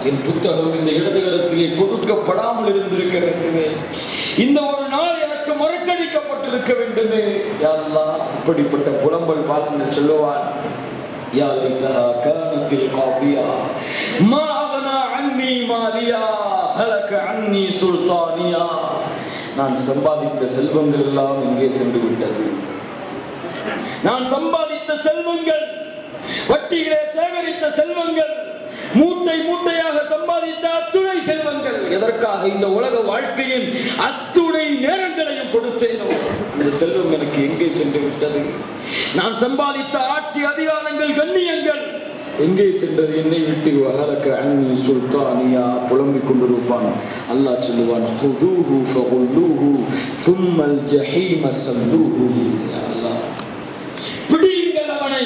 என் புத்தகம் இந்த இடது கரத்திலே கொடுக்கப்படாமல் இருந்திருக்க வேண்டுமே, இந்த ஒரு நாள் எனக்கு மறக்கடிக்கப்பட்டிருக்க வேண்டுமே. யா அல்லாஹ், இப்படிப்பட்ட புலம்பல் பாலங்கள் சொல்லுவான். யா லைதஹா கானத்தில் காதியா மா அக்னா அன்னி மாலியா ஹலக அன்னி சுல்தானியா. நான் சம்பாதித்த செல்வங்கள் எல்லாம் எங்கே சென்று விட்டது? நான் சம்பாதித்த செல்வங்கள், வட்டியிலே சேகரித்த செல்வங்கள், மூட்டை மூட்டையாக சம்பாதித்த அத்துணை செல்வங்கள், எதற்காக இந்த உலக வாழ்க்கையின் அத்துணை நேரங்களையும் கொடுத்தேனோ இந்த செல்வம் எனக்கு எங்கே சென்று விட்டது? நான் சம்பாதித்த ஆட்சி அதிகாரங்கள், கண்ணியங்கள் எங்கே சென்றது? என்னை விட்டு வஹலக அன்னி சுல்தானியா. புலம்பிக் கொண்டிருப்பான். அல்லாஹ் சொல்லுவான், ஹுதூஹு ஃபகுல்லூஹு சும்மல் ஜஹீம ஸல்லூஹு. யா அல்லாஹ், பிடியுங்கள் அவனை,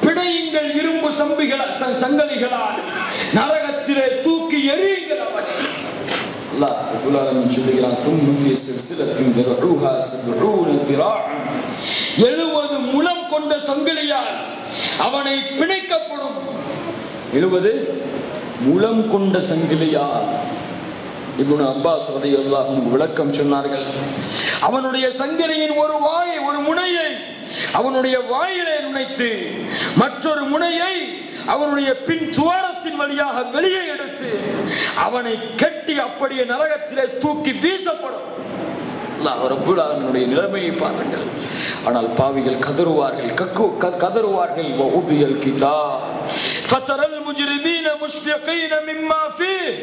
பிடியுங்கள் இரும்பு சங்கலிகளால், நரகத்திலே தூக்கி எறியுங்கள் அவனை. அல்லாஹ் ரப்பல் ஆலமீன் சொல்லுகிறான், ثم في سلسلة ذرعها 70 ذراعا. 70 முழம் கொண்ட சங்கிலியால் அவனை பிணைக்கப்படும். 70 முழம் கொண்ட சங்கிலியால். இப்னு அப்பாஸ் ரலியல்லாஹு அன்ஹு விளக்கம் சொன்னார்கள். அவனுடைய சங்கிலியின் ஒரு முனையை அவனுடைய வாயிலே நுழைத்து மற்றொரு முனையை அவனுடைய பின் துவாரத்தின் வழியாக வெளியே எடுத்து அவனை கட்டி அப்படியே நரகத்திலே தூக்கி வீசப்படும். அல்லாஹ் ரப்பல் ஆலமீனுடைய நிலைமையை பாருங்கள். ஆனால் பாவிகள் கதறுவார்கள், கதறுவார்கள். வஉதியல் கிதாப் ஃபதரல் முஜ்ரிமீன முஷ்ஃபிகீன மிம்மா ஃபீஹ்.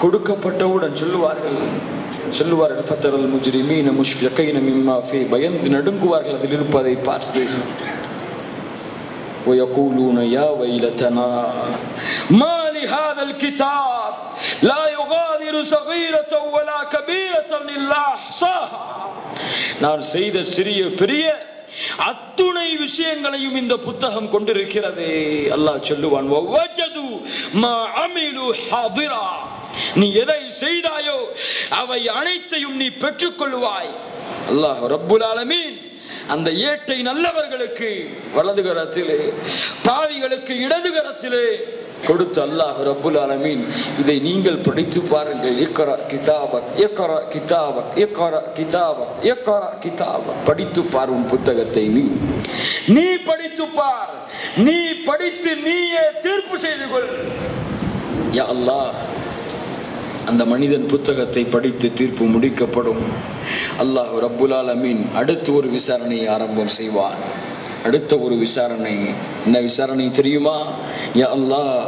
கொடுக்கப்பட்டவுடன் சொல்லுவார்கள் ஃபதரல் முஜ்ரிமீன முஷ்ஃபிகீன மிம்மா ஃபீஹ். பயந்து நடுங்குவார்கள் அதில் இருப்பதை பார்த்து. ويقولون يا ويلتنا ما لهذا الكتاب لا يغادر صغيرة ولا كبيرة إلا أحصاها. நான் செய்த சிறிய பெரிய அத்துணை விஷயங்களையும் இந்த புத்தகம் கொண்டிருக்கிறது. அல்லாஹ் சொல்லுவான், வவஜது மா அமிலு ஹாதிரா. நீ எதை செய்தாயோ அவை அனைத்தையும் நீ பெற்றுக்கொள்வாய். அல்லாஹ் ரப்புல் ஆலமீன் அந்த ஏட்டை நல்லவர்களுக்கு வலது கரத்திலே, பாவிகளுக்கு இடது கரத்திலே கொடுத்த அல்லாஹ் ரப்புல் ஆலமீன், இதை நீங்கள் படித்து பாருங்கள். இக்ரா கிதாபக் இக்ரா கிதாபக் இக்ரா கிதாபக் இக்ரா கிதாபக். படித்து பார் உன் புத்தகத்தை. நீ படித்து பார். நீ படித்து நீயே தீர்ப்பு செய்து கொள். யா அல்லாஹ், அந்த மனிதன் புத்தகத்தை படித்து தீர்ப்பு முடிக்கப்படும். அல்லாஹ் ரப்புல் ஆலமீன் அடுத்த ஒரு விசாரணையை ஆரம்பம் செய்வான். அடுத்த ஒரு விசாரணை. என்ன விசாரணை தெரியுமா? யா அல்லாஹ்,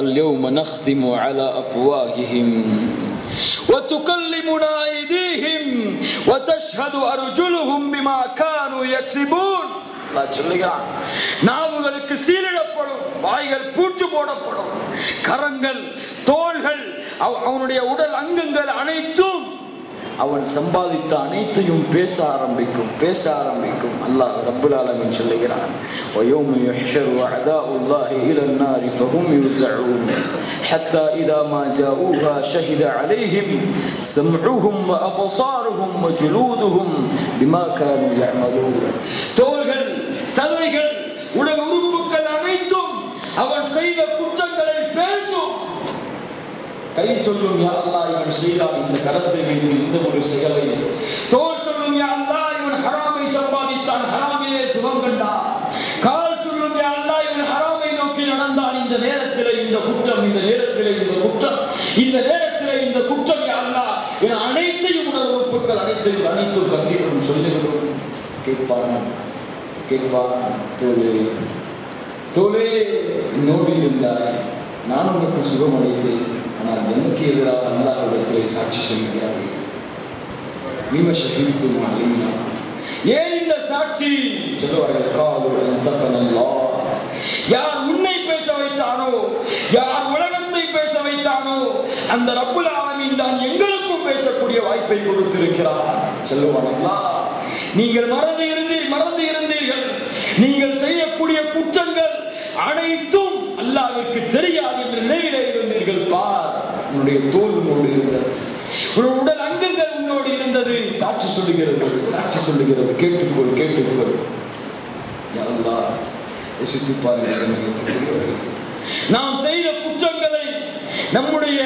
அல்-யௌம நக்திமு அலா அஃப்வாஹிஹிம் வ துகல்லிமுனா ஐதீஹிம் வ தஷ்ஹது அர்ஜுலுஹும் பிமா கானூ யக்ஸிபூன். அல்லாஹ் சொல்லுகிறான், நாவுகளுக்கு சீலிடப்படும், வாய்கள் பூட்டு போடப்படும், கரங்கள், தோள்கள், அவனுடைய உடல் அங்கங்கள் அனைத்தும் அவன் சம்பாதித்த அனைத்தையும் பேச ஆரம்பிக்கும். அல்லாஹ் ரப்புல் ஆலமீன் சொல்லுகிறான், வயௌம யுஹ்ஷரு அஅதாஉல்லாஹி இலன் நாரி ஃபஹும் யுஸஊன் ஹத்தா இதா மா ஜாஊஹா ஷஹித அலைஹிம் சம்உஹும் வ அப்சாருஹும் வ ஜுலூதுஹும் பிமா கானூ யஅமலூன். தோள்கள், சதைகள், உடல் உறுப்புகள் அனைத்தும் அவன் செய்த குற்றங்களை பேசும். கை சொல்லும், யா அல்லாஹ், இவன் செய்தான் இந்த கரத்தை வைத்து இந்த ஒரு செயலை. தோல் சொல்லும், யா அல்லாஹ், இவன் ஹராமை சம்பாதித்தான், ஹராமிலே சுகம் கண்டான். கால் சொல்லும், யா அல்லாஹ், இவன் ஹராமை நோக்கி நடந்தான், இந்த நேரத்திலே இந்த குற்றம், இந்த நேரத்திலே இந்த குற்றம், இந்த நேரத்திலே இந்த குற்றம். யா அல்லாஹ், என அனைத்தையும் உடல் உறுப்புகள் அனைத்தும் கத்திகளும் சொல்லுகிறோம். கேட்பான், தோலே நோடி இருந்தாய், நான் உனக்கு சுகம் அளித்தேன், ஆனால் எனக்கு எதிராக அல்லாஹ்விடத்திலே சாட்சி சொல்கிறார்கள். நீம ஷஹீதும் அலைனா. ஏன் இந்த சாட்சி? சொல்லுவார்கள், காலு அன்தகனல்லாஹ். யார் உன்னை பேச வைத்தானோ, யார் உலகத்தை பேச வைத்தானோ, அந்த ரப்புல் ஆலமீன் தான் எங்களுக்கும் பேசக்கூடிய வாய்ப்பை கொடுத்திருக்கிறார். சொல்லுவாங்களா, நீங்கள் மறந்து இருந்தீர்கள், நீங்கள் செய்யக்கூடிய குற்றங்கள் அனைத்தும் அல்லாஹ்விற்கு தெரியாது என்று நினைவிலே இருந்தீர்கள். பார், உன்னுடைய தோல் உன்னோடு இருந்தது, உன் உடல் அங்கங்கள் உன்னோடு இருந்தது. சாட்சி சொல்லுகிறது. கேட்டுக்கொள். யா அல்லாஹ், யோசித்து பாருங்கள். நாம் செய்த குற்றங்களை நம்முடைய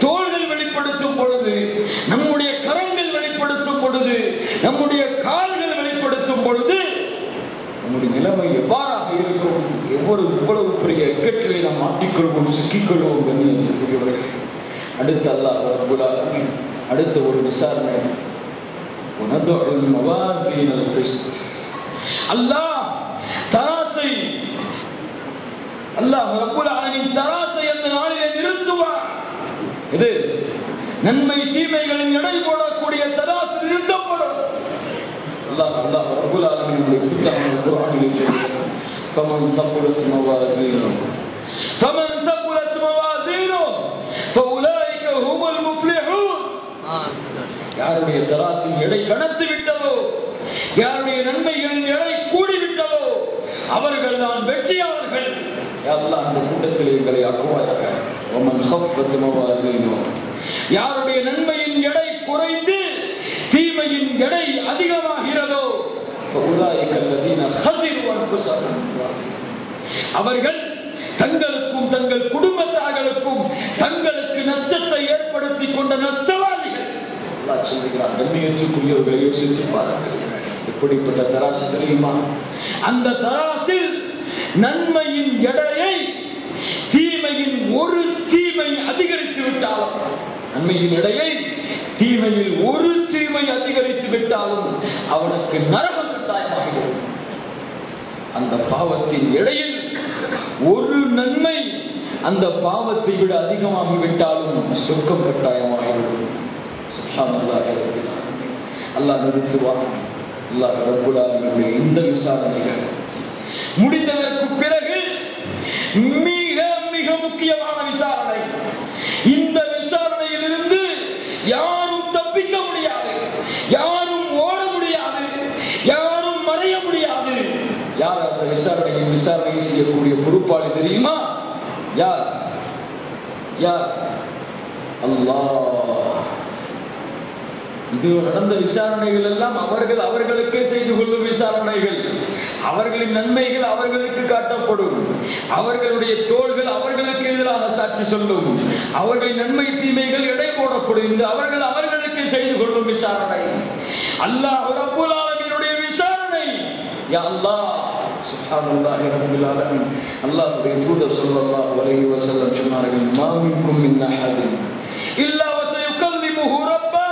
தோள்கள் வெளிப்படுத்தும் பொழுது, நம்முடைய கரங்கள் வெளிப்படுத்தும் பொழுது, நம்முடைய கால்கள் வெளிப்படுத்தும் பொழுது நம்முடைய நிலைமை எவ்வாறாக இருக்கும்? இவ்வளவு பெரிய இக்கட்டிலே நாம் மாட்டிக்கொள்வோம், சிக்கிக்கொள்வோம். கண்ணியத்திற்குரியவர்களே, அடுத்த அல்லாஹ் ரப்பல் ஆலமீன் அடுத்த ஒரு விசாரணை, அல்லாஹ் தராசை, அல்லாஹ் ரப்பல் ஆலமீன் தராசை அந்த நாளிலே நிறுத்துவார். இது நன்மை தீமைகளின் எடை போடக்கூடிய தராசு நிறுத்தப்படும். அல்லாஹ் ரப்பல் ஆலமீன் குர்ஆனிலே சொல்கிறார், فمن ثقلت موازينه فأولئك هم المفلحون. யாருடைய தராசின் எடை கனத்து விட்டதோ, யாருடைய நன்மைகளின் எடை கூடிவிட்டதோ அவர்கள் தான் வெற்றியாளர்கள். யா அல்லாஹ் அந்த கூட்டத்தில் எங்களை ஆக்குவாயாக. ومن خفت موازينه, யாருடைய நன்மையின் எடை குறைந்து தீமையின் எடை அதிகமாகிறதோ فأولئك الذين خسروا أنفسهم, அவர்கள் தங்களுக்கும் தங்கள் குடும்பத்தார்களுக்கும் தங்களுக்கு நஷ்டத்தை ஏற்படுத்தி கொண்ட நஷ்டவாதிகள். அல்லாஹ் சொல்கிறார், கண்ணியத்துக்குரியவர்களை யோசித்து பாருங்கள். எப்படிப்பட்ட தராசு தெரியுமா? அந்த தராசில் நன்மையின் எடையை தீமையின் ஒரு தீமை அதிகரித்து விட்டாலும், நன்மையின் எடையை தீமையில் ஒரு தீமை அதிகரித்து விட்டாலும் அவனுக்கு நரகம் கட்டாயமாகிறது. அந்த பாவத்தின் எடையில் ஒரு நன்மை அந்த பாவத்தை விட அதிகமாகிவிட்டாலும் சொர்க்கம் கட்டாயமாகிவிடும். சுப்ஹானல்லாஹ். அல்லாஹ் நிறுத்துவான். அல்லாஹ் ரப்பல் ஆலமீனுடைய இந்த விசாரணைகள் முடிந்ததற்கு பிறகு மிக மிக முக்கியமான விசாரணை. இந்த விசாரணையிலிருந்து யாரும் தப்பிக்க முடியாது, யாரும் ஓட முடியாது, யாரும் மறைய முடியாது. யார் அந்த விசாரணை செய்யக்கூடிய பொறுப்பாளி தெரியுமா? யார்? யார்? அல்லாஹ். இது நடந்த விசாரணைகள் எல்லாம் அவர்களுக்கே செய்து கொள்ளும் விசாரணைகள். அவர்களின் நன்மைகள் அவர்களுக்கு காட்டப்படும், அவர்களுடைய தோள்கள் அவர்களுக்கு எதிராக சாட்சி சொல்லும், அவர்களின் நன்மை தீமைகள் எடை போடப்படும். இந்த அவர்களுக்கு செய்து கொள்ளும் விசாரணை. அல்லாஹ் ரப்பல் ஆலமீனுடைய விசாரணை. யா அல்லாஹ், சுப்ஹானல்லாஹி ரப்பில் ஆலமீன். அல்லாஹ்வுடைய தூதர் ஸல்லல்லாஹு அலைஹி வஸல்லம் சொன்னார்கள், மா மின்கும் மின் அஹதின் இல்லா வஸயுகல்லிமுஹு ரப்பா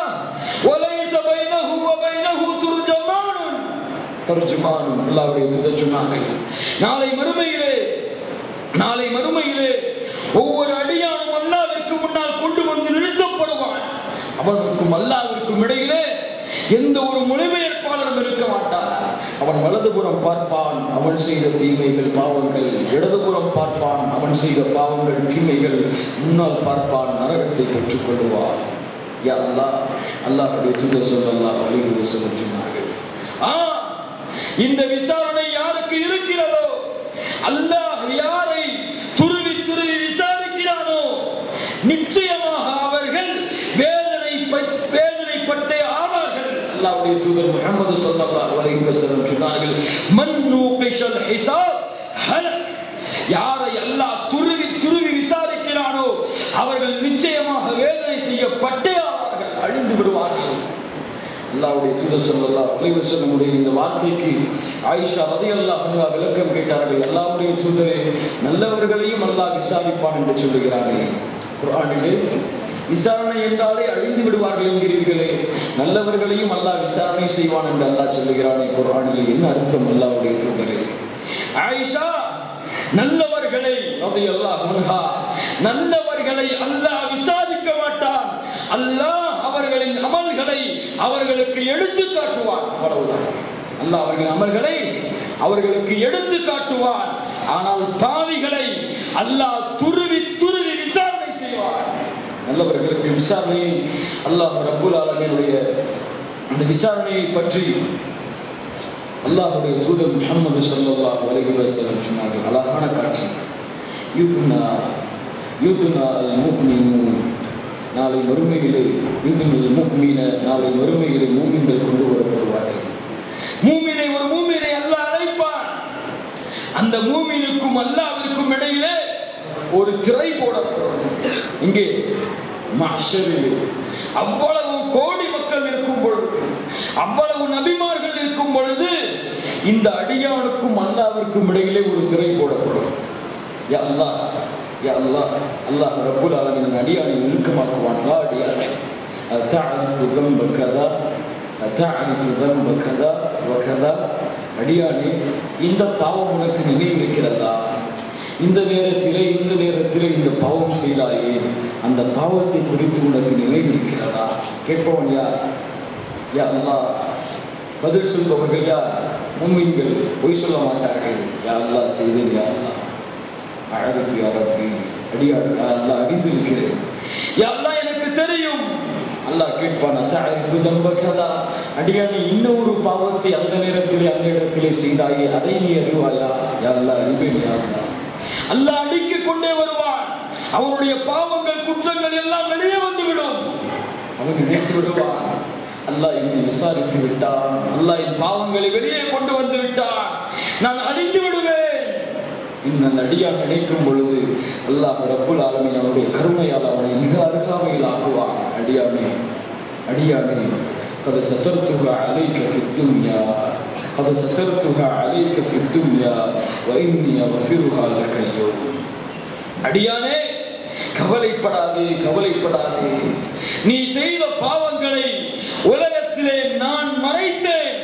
வலைஸ பைனஹு வ பைனஹு தர்ஜுமானுன். அல்லாஹ்வுடைய தூதர் சொன்னார்கள், நாளை மறுமையிலே ஒவ்வொரு அடியானும் அல்லாஹ்விற்கு முன்னால் கொண்டு வந்து நிறுத்தப்படுவான். அவனுக்கும் அல்லாஹ்விற்கும் இடையிலே எந்த ஒரு மொழிபெயர்ப்பாளரும் இருக்க மாட்டார். அவன் வலதுபுறம் பார்ப்பான், அவன் செய்த தீமைகள் பாவங்கள், இடதுபுறம் பார்ப்பான், அவன் செய்த பாவங்கள் தீமைகள், முன்னால் பார்ப்பான், நரகத்தை பெற்றுக் கொள்வான். யா அல்லாஹ், அல்லாஹ்வுடைய தூதர் ஸல்லல்லாஹு அலைஹி வஸல்லம் சொன்னார்கள், இந்த விசாரணை யாருக்கு இருக்கிறதோ, அல்லாஹ் யாரை துருவி துருவி விசாரிக்கிறானோ நிச்சயமாக அவர்கள் வேதனைப்பட்டே ஆவார்கள். அல்லாஹ்வுடைய தூதர் முஹம்மது ஸல்லல்லாஹு அலைஹி வஸல்லம் சொன்னார்கள், மன் நூகிஷல் ஹிசாப் ஹலக். யாரை அல்லாஹ் துருவி துருவி விசாரிக்கிறானோ அவர்கள் நிச்சயமாக வேதனை செய்யப்பட்டே ஆவார்கள், அழிந்து விடுவார்கள். அல்லாஹ்வுடைய தூதர் ஸல்லல்லாஹு அலைஹி வஸல்லம் இந்த வார்த்தைக்கு ஆயிஷா ரலியல்லாஹு அன்ஹா விளக்கம் கேட்டார்கள். அல்லாஹ்வுடைய தூதரே, நல்லவர்களையும் அல்லாஹ் விசாரிப்பான் என்று சொல்லுகிறார்கள். குர்ஆனிலே விசாரணை என்றாலே அழிந்து விடுவார்கள் என்கிறீர்களே, நல்லவர்களையும் அல்லாஹ் விசாரணை செய்வான் என்று அல்லாஹ் சொல்லுகிறானே, குர்ஆனிலே என்ன அர்த்தம் அல்லாஹ்வுடைய தூதரே? ஆயிஷா, நல்லவர்களை ரலியல்லாஹு அன்ஹா, நல்லவர்களை அல்லாஹ் விசாரிக்க மாட்டான். அல்லாஹ் அவர்களின் அமல்களை அவர்களுக்கு எடுத்து காட்டுவான். அல்லாஹ் அவர்களின் அமல்களை அவர்களுக்கு எடுத்து காட்டுவான். ஆனால் பாவிகளை அல்லாஹ் துருவி துருவி விசாரணை செய்வான். நல்லவர்களுக்கு விசாரணையை அல்லாஹ் ரப்புல் ஆலமீனுடைய அந்த விசாரணையை பற்றி அல்லாஹ்வுடைய தூதர் முஹம்மது ஸல்லல்லாஹு அலைஹி வஸல்லம் சொன்னார்கள். அழகான காட்சி. யுத்னா அல் முஃமினூன், நாளை மறுமையிலே நாளை மறுமையிலே மூமின்கள் கொண்டு வரப்படுவார்கள். ஒரு மூமினை அல்லாஹ் அழைப்பான். அந்த மூமினுக்கும் அல்லாஹ்விற்கும் இடையிலே ஒரு திரை போடப்படும். இங்கே மஹ்ஷரில் அவ்வளவு கோடி மக்கள் இருக்கும் பொழுது, அவ்வளவு நபிமார்கள் இருக்கும் பொழுது, இந்த அடியானுக்கும் அல்லாஹ்விற்கும் இடையிலே ஒரு திரை போடப்படும். யா அல்லாஹ், யா அல்லாஹ், அல்லாஹ் ரப்புல் ஆலமீன் அடியானை நெருக்கமாக்குவான். அடியானே அத்தஅரிஃபு தம்ப கதா, அத்தஅரிஃபு தம்ப கதா வகதா, அடியானே இந்த பாவம் உனக்கு நினைவிருக்கிறதா? இந்த நேரத்திலே இந்த பாவம் செய்தாயே, அந்த பாவத்தை குறித்து உனக்கு நினைவிருக்கிறதா? கேட்பவன் யார்? யா அல்லாஹ். பதில் சொல்பவர்கள் யார்? முஃமின்கள். பொய் சொல்ல மாட்டார்கள். யா அல்லாஹ் செய்தேன், யா அல்லாஹ் அஅரிஃபு யா ரப்பி, அடியான் யா அல்லாஹ் அறிந்திருக்கிறேன், யா அல்லாஹ் எனக்கு தெரியும். அல்லாஹ் கேட்பான், அத்தஅரிஃபு தம்ப கதா, அடியானே இன்னொரு பாவத்தை அந்த நேரத்திலே அந்த இடத்திலே செய்தாயே, அதை நீ அறிவாயா? யா அல்லாஹ் அறிவேன், யா அல்லாஹ். அல்லாஹ் அடித்துக் கொண்டே வருவான். அவருடைய பாவங்கள் குற்றங்கள் எல்லாம் வெளியே வந்துவிடும். அவன் நினைத்து விடுவான், அல்லாஹ் என்னை விசாரித்து விட்டான், அல்லாஹ் என் பாவங்களை வெளியே கொண்டு வந்து விட்டான், நான் அழிந்து விடுவேன். இன்னும் அடியான் நினைக்கும் பொழுது அல்லாஹ் ரப்புல் ஆலமீன் அவருடைய கருணையால் அவனை மிக அருகாமையில் ஆக்குவான். அடியானே, அடியானே, قد سترتها عليك في الدنيا، قد سترتها عليك في الدنيا وإني أغفرها لك اليوم. அடியானே, கவலைப்படாதே, கவலைப்படாதே, நீ செய்த பாவங்களை உலகத்திலே நான் மறைத்தேன்.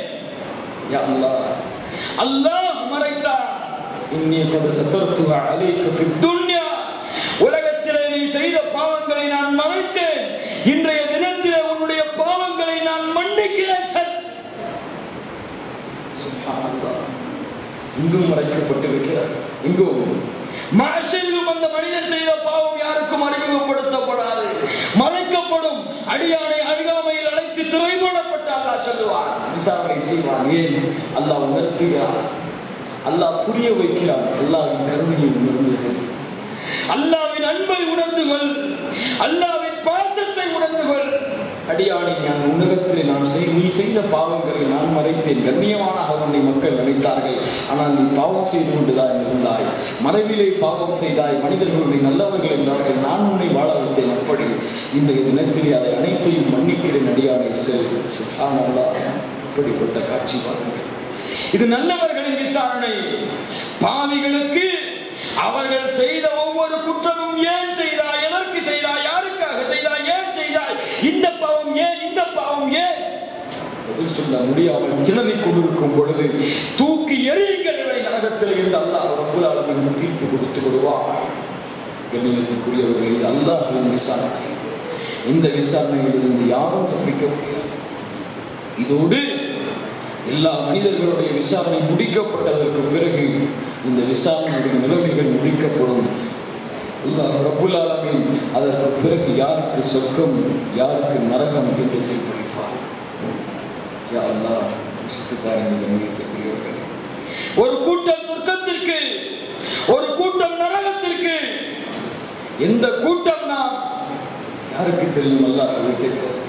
யா அல்லாஹ், அல்லாஹ் மறைத்தான். இன்னி قد سترتها عليك في الدنيا, உலகத்திலே நீ செய்த பாவங்களை நான் மறைத்தேன். இன்றைய தினத்திலே உன்னுடைய பாவங்களை நான் மன்னிக்கிறேன். சுப்ஹானல்லாஹ். இங்கும் மறைக்கப்பட்டிருக்கிறது. இங்கும் மஹ்ஷரிலும் அந்த மனிதன் செய்த பாவம் யாருக்கும் அறிமுகப்படுத்தப்படாது, மறைக்கப்படும். அடியானை அருகாமையில் அழைத்து திரை போடப்பட்ட அல்லாஹ் சொல்லுவான், விசாரணை செய்வான். ஏன்? அல்லாஹ் உணர்த்துகிறான், அல்லாஹ் புரிய வைக்கிறான். அல்லாஹ்வின் கருணையை உணர்ந்துகள், அல்லாஹ்வின் அன்பை உணர்ந்துகள், அல்லாஹ்வின் பாசத்தை உணர்ந்துகள். அடியானை நான் உலகத்தில் நீ செய்த பாவங்களை நான் மறைத்தேன். கண்ணியமான உன்னை மக்கள் நினைத்தார்கள். ஆனால் நீ பாவம் செய்து கொண்டுதான் இருந்தாய், மறைவிலே பாவம் செய்தாய், மனிதர்களுடைய நல்லவர்கள் என்றார்கள், நான் உன்னை வாழ வைத்தேன். அப்படி இன்றைய தினத்திலே அதை அனைத்தையும் மன்னிக்கிறேன். அடியானை செல். சுப்ஹானல்லாஹ். இப்படிப்பட்ட காட்சி பாருங்கள். இது நல்லவர்களின் விசாரணை. பாவிகளுக்கு அவர்கள் செய்த ஒவ்வொரு குற்றமும் ஏன் செய்தாய், எதற்கு செய்தாய், யாருக்காக செய்தாய், ஏன் செய்தாய், இந்த பாவம் ஏன், இந்த பாவம் ஏன் பதில் சொல்ல முடியாமல் திணறிக் கொண்டிருக்கும் பொழுது தூக்கி எறியுங்கள் இவரை நரகத்தில் இருந்து அல்லாஹ் ரப்புல் ஆலமீன் தீர்ப்பு கொடுத்து விடுவார். கண்ணியத்துக்குரியவர்களே, இது அல்லாஹ்வின் விசாரணை. இந்த விசாரணையிலிருந்து யாரும் தப்பிக்க முடியாது. இதோடு எல்லா மனிதர்களுடைய விசாரணை முடிக்கப்பட்டதற்கு பிறகு இந்த விசாரணையுடைய நிலைமைகள் முடிக்கப்படும். அல்லாஹ் ரப்புல் ஆலமீன் அதற்கு பிறகு யாருக்கு சொர்க்கம், யாருக்கு நரகம் என்று தீர்ப்பளிப்பார். யா அல்லாஹ், ஒரு கூட்டம் சொர்க்கத்திற்கு, ஒரு கூட்டம் நரகத்திற்கு. எந்த கூட்டம் நாம் யாருக்கு தெரியும்? அல்லாஹ் வைத்திருக்கிறார்.